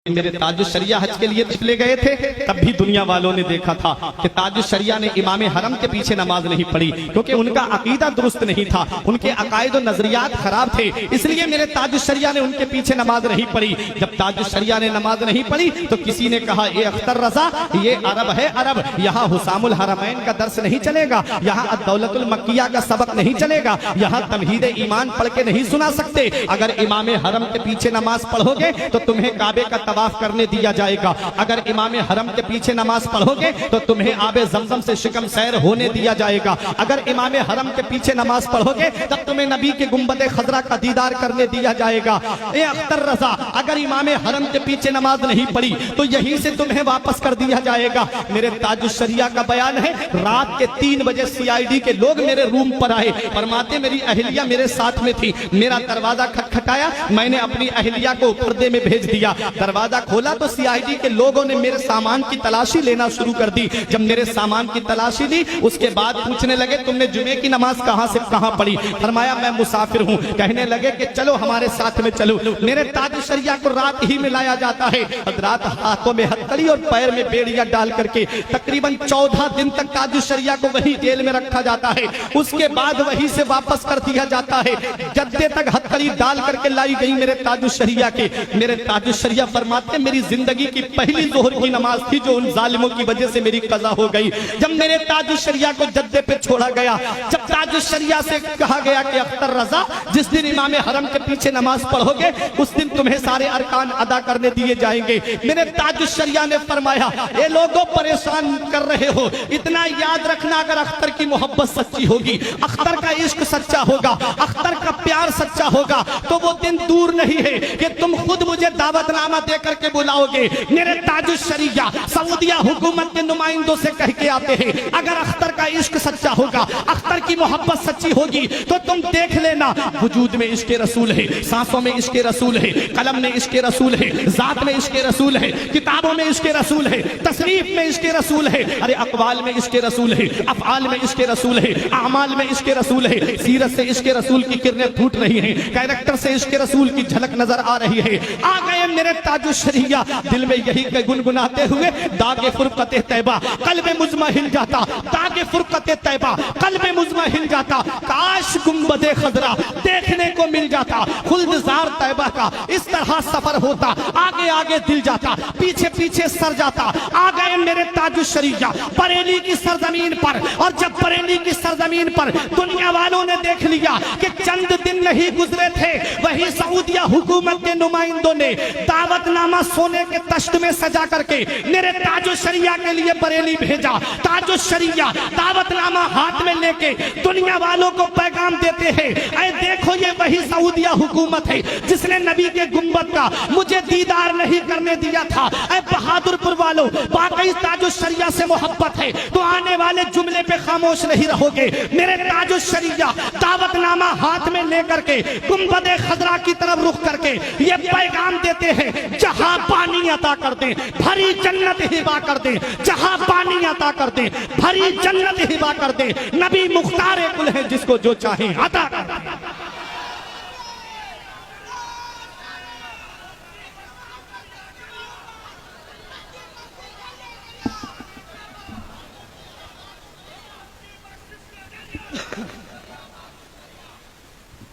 मेरे ताजुश शरिया हज के लिए ले गए थे, तब भी दुनिया वालों ने देखा था कि ताजुश शरिया ने इमाम हरम के पीछे नमाज नहीं पढ़ी, क्योंकि उनका अकीदा दुरुस्त नहीं था, उनके अकायद और नजरियात खराब थे। इसलिए मेरे ताजुश शरिया ने उनके पीछे नमाज नहीं पढ़ी। जब ताजुश शरिया ने नमाज नहीं पढ़ी तो किसी ने कहा, ये अख्तर रजा, ये अरब है अरब, यहाँ हुसामुल हरमैन का दर्स नहीं चलेगा, यहाँ अद-दौलतुल मक्किया का सबक नहीं चलेगा, यहाँ तमहीद ईमान पढ़ के नहीं सुना सकते। अगर इमाम हरम के पीछे नमाज पढ़ोगे तो तुम्हें काबे का तवाफ करने दिया जाएगा, अगर इमाम हरम के पीछे नमाज पढ़ोगे तो तुम्हें आबे जमजम से शिकम सैर होने दिया जाएगा, अगर इमाम हरम के पीछे नमाज पढ़ोगे तब तुम्हें नबी के गुंबदे खजरा का दीदार करने दिया जाएगा। ए अख्तर रजा, अगर इमाम हरम के पीछे नमाज नहीं पढ़ी तो यहीं से तुम्हें वापस कर दिया जाएगा। मेरे ताजुश शरिया का बयान है, रात के 3 बजे CID के लोग मेरे रूम पर आए, फरमाते मेरी अहलिया मेरे साथ में थी, मेरा दरवाजा खटखटाया, मैंने अपनी अहलिया को पर्दे में भेज दिया, दरवाजा खोला तो CID के लोगों ने मेरे सामान की तलाशी लेना शुरू कर दी। जब मेरे सामान की तलाशी ली उसके बाद पूछने लगे, तुमने जुमे की नमाज कहां से कहां पढ़ी? फरमाया मैं मुसाफिर हूं। कहने लगे कि चलो हमारे साथ में चलो। मेरे ताजुश शरिया को रात ही में लाया जाता है, रात हाथों में हथकड़ी और पैर में बेड़ियां डाल करके तकरीबन 14 दिन तक ताजुश शरिया को वही जेल में रखा जाता है। उसके बाद वहीं से वापस कर दिया जाता है। जद्दे तक हथकड़ी डाल करके लाई गई मेरे ताजुश शरिया के। मेरे ताजुश शरिया फरमाते मेरी जिंदगी की पहली जोहर की नमाज थी जो उन जालिमों की वजह से मेरी कज़ा हो गई। जब मेरे ताजुश शरिया को जद्दे पे छोड़ा गया, जब ताजुश शरिया से कहा गया कि अख्तर रजा जिस दिन इमाम हरम के पीछे नमाज पढ़ोगे उस दिन तुम्हें सारे अरकान अदा करने दिए जाएंगे। मेरे ताजुश शरिया ने फरमाया, ये लोगों परेशान कर रहे हो, इतना याद रखना, अगर अख्तर की मोहब्बत सच्ची होगी, अख्तर का इश्क सच्चा होगा, अख्तर का प्यार सच्चा होगा तो वो दिन दूर नहीं है कि तुम खुद मुझे दावतनामा दे करके बुलाओगे। मेरे ताजुश शरिया सऊदिया हुकूमत के नुमाइंदों से कह के आते हैं, अगर अख्तर का इश्क सच्चा होगा, अख्तर की मोहब्बत सच्ची होगी तो तुम देख लेना, वजूद में इश्क रसूल है, सांसों में इश्क रसूल है, कलम में इश्क रसूल है, जात में इश्क रसूल है, किताबों में इश्क रसूल है, तसरीफ में इश्क रसूल है, अरे अक़वाल में इश्क रसूल है, अफ़आल में इश्क रसूल है, आमाल में इश्क रसूल है, सीरत से इश्क रसूल की किरणें फूट रही हैं, कैरेक्टर से इश्क रसूल की झलक नजर आ रही है। आ गए मेरे ताजुश शरिया, दिल में यही गुनगुनाते हुए, दागे फुरकत तैबा कल्ब मुज़मा हिल जाता, दागे फुरकत तैबा कल्ब मुज़मा हिल जाता, काश गुंबदे खजरा देखने को मिल जाता, खुल्दजार तैबा का इस तरह सफर होता, आगे आगे दिल जाता, पीछे पीछे सर जाता। आ गए मेरे ताजुश शरिया बरेली की सरजमीन पर, और जब बरेली की सरजमीन पर दुनिया वालों ने देख लिया कि चंद दिन नहीं गुजरे थे, वही सऊदिया हुकूमत के नुमाइंदों ने दावतनामा सोने के तश्त में सजा करके मेरे ताजुश शरिया के लिए बरेली भेजा। ताजुश शरिया दावतनामा हाथ में लेके दुनिया वालों को पैगाम देते हैं, ऐ देखो ये वही सऊदिया हुकूमत है जिसने नबी के गुंबद का मुझे दीदार नहीं करने दिया था। ऐ बहादुरपुर वालों, वाकई ताजुश शरिया से मोहब्बत है तो आने वाले जुमले पे खामोश नहीं रहोगे। मेरे ताजुश शरिया दावतनामा हाथ में लेकर के गुंबदे खजरा की तरफ रुख करके ये पैगाम देते हैं, जहां पानी अता कर दे भरी जन्नत हिबा कर दे, जहां पानी अता कर दे भरी जन्नत हिबा कर दे, नबी मुख्तार कुल है जिसको जो चाहे अता कर दे।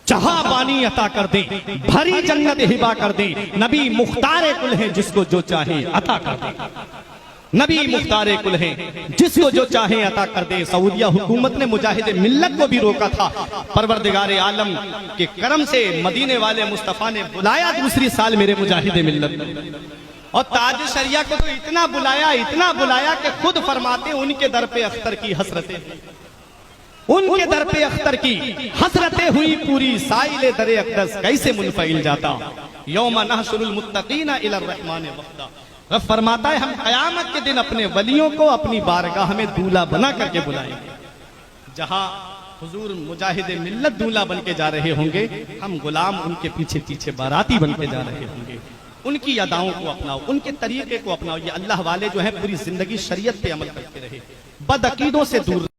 जहां पानी अता कर दे भरी जन्नत हिबा कर दे, नबी मुख्तार कुल है जिसको जो चाहे अता कर दे। नबी मुख्तार कुल है जिसको जो चाहे अता कर दे। सऊदिया हुकूमत ने मुजाहिद मिल्लत को भी रोका था, परवरदिगार आलम के करम से मदीने वाले मुस्तफा ने बुलाया दूसरी साल मेरे मुजाहिद मिल्लत, और ताज शरिया को तो इतना बुलाया कि खुद फरमाते उनके दर पे अख्तर की हसरतें, उनके दर पे अख्तर की हसरतें हुई पूरी, साइले दरे अक़दस कैसे मुनफ़इल जाता, यौमा नहशुरुल मुत्तक़ीना इलर रहमान वफ़दा। रब फरमाता है हम क़यामत के दिन अपने वलियों को अपनी बारगाह में दूल्हा बना करके बुलाएंगे। जहां हुजूर मुजाहिद मिल्लत दूल्हा बन के जा रहे होंगे, हम गुलाम उनके पीछे पीछे बाराती बन के जा रहे होंगे। उनकी अदाओं को अपनाओ, उनके तरीके को अपनाओ। ये अल्लाह वाले जो है पूरी जिंदगी शरीयत पे अमल करते रहे, बदअकीदों से दूर